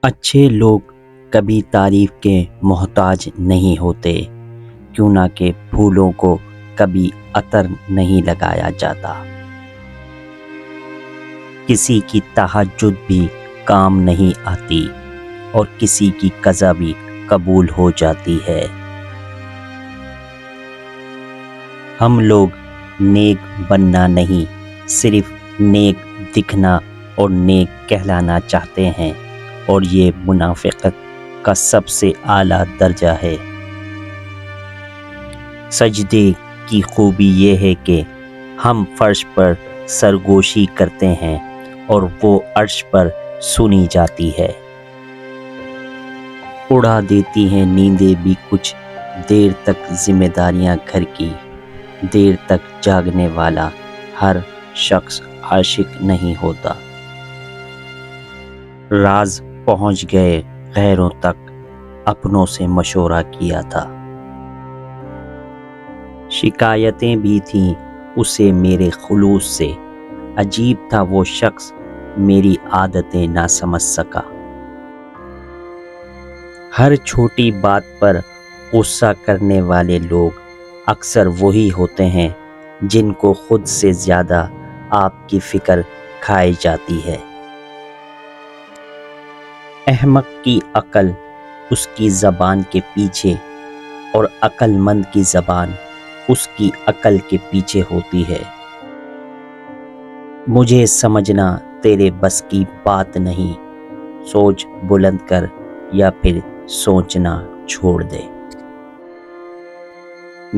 اچھے لوگ کبھی تعریف کے محتاج نہیں ہوتے، کیوں نہ کہ پھولوں کو کبھی عطر نہیں لگایا جاتا۔ کسی کی تہجد بھی کام نہیں آتی اور کسی کی قضا بھی قبول ہو جاتی ہے۔ ہم لوگ نیک بننا نہیں، صرف نیک دکھنا اور نیک کہلانا چاہتے ہیں، اور یہ منافقت کا سب سے اعلیٰ درجہ ہے۔ سجدے کی خوبی یہ ہے کہ ہم فرش پر سرگوشی کرتے ہیں اور وہ عرش پر سنی جاتی ہے۔ اڑا دیتی ہیں نیندیں بھی کچھ دیر تک ذمہ داریاں گھر کی، دیر تک جاگنے والا ہر شخص عاشق نہیں ہوتا۔ راز پہنچ گئے غیروں تک، اپنوں سے مشورہ کیا تھا۔ شکایتیں بھی تھیں اسے میرے خلوص سے، عجیب تھا وہ شخص میری عادتیں نہ سمجھ سکا۔ ہر چھوٹی بات پر غصہ کرنے والے لوگ اکثر وہی ہوتے ہیں جن کو خود سے زیادہ آپ کی فکر کھائی جاتی ہے۔ احمق کی عقل اس کی زبان کے پیچھے اور عقل مند کی زبان اس کی عقل کے پیچھے ہوتی ہے۔ مجھے سمجھنا تیرے بس کی بات نہیں، سوچ بلند کر یا پھر سوچنا چھوڑ دے۔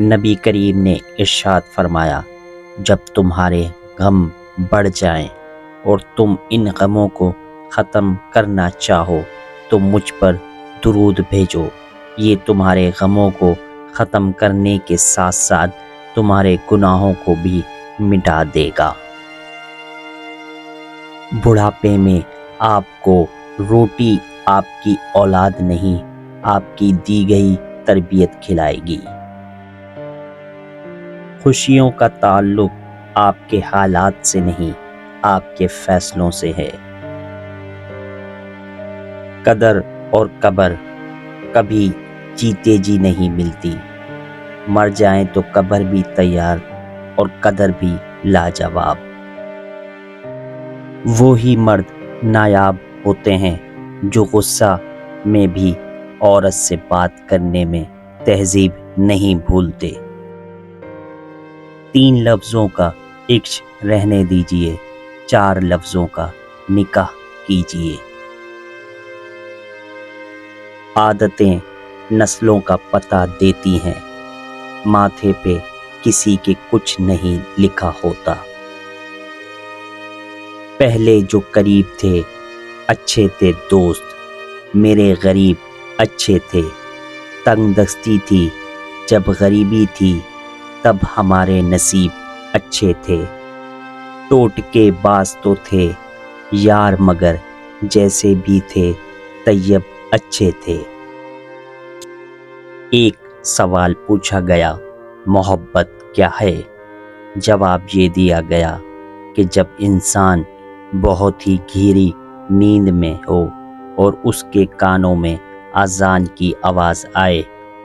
نبی کریم نے ارشاد فرمایا، جب تمہارے غم بڑھ جائیں اور تم ان غموں کو ختم کرنا چاہو تو مجھ پر درود بھیجو، یہ تمہارے غموں کو ختم کرنے کے ساتھ ساتھ تمہارے گناہوں کو بھی مٹا دے گا۔ بڑھاپے میں آپ کو روٹی آپ کی اولاد نہیں، آپ کی دی گئی تربیت کھلائے گی۔ خوشیوں کا تعلق آپ کے حالات سے نہیں، آپ کے فیصلوں سے ہے۔ قدر اور قبر کبھی جیتے جی نہیں ملتی، مر جائیں تو قبر بھی تیار اور قدر بھی لاجواب۔ وہی مرد نایاب ہوتے ہیں جو غصہ میں بھی عورت سے بات کرنے میں تہذیب نہیں بھولتے۔ 3 لفظوں کا عشق رہنے دیجئے، 4 لفظوں کا نکاح کیجئے۔ عادتیں نسلوں کا پتہ دیتی ہیں، ماتھے پہ کسی کے کچھ نہیں لکھا ہوتا۔ پہلے جو قریب تھے اچھے تھے دوست، میرے غریب اچھے تھے۔ تنگ دستی تھی جب غریبی تھی، تب ہمارے نصیب اچھے تھے۔ ٹوٹکے باز تو تھے یار مگر جیسے بھی تھے طیب اچھے تھے۔ ایک سوال پوچھا گیا، محبت کیا ہے؟ جواب یہ دیا گیا کہ جب انسان بہت ہی گہری نیند میں ہو اور اس کے کانوں میں اذان کی آواز آئے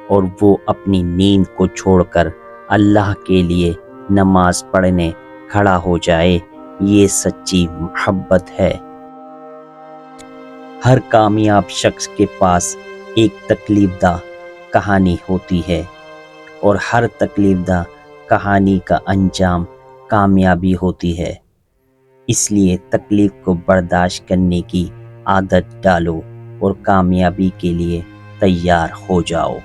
اور وہ اپنی نیند کو چھوڑ کر اللہ کے لیے نماز پڑھنے کھڑا ہو جائے، یہ سچی محبت ہے۔ ہر کامیاب شخص کے پاس ایک تکلیف دہ کہانی ہوتی ہے، اور ہر تکلیف دہ کہانی کا انجام کامیابی ہوتی ہے۔ اس لیے تکلیف کو برداشت کرنے کی عادت ڈالو اور کامیابی کے لیے تیار ہو جاؤ۔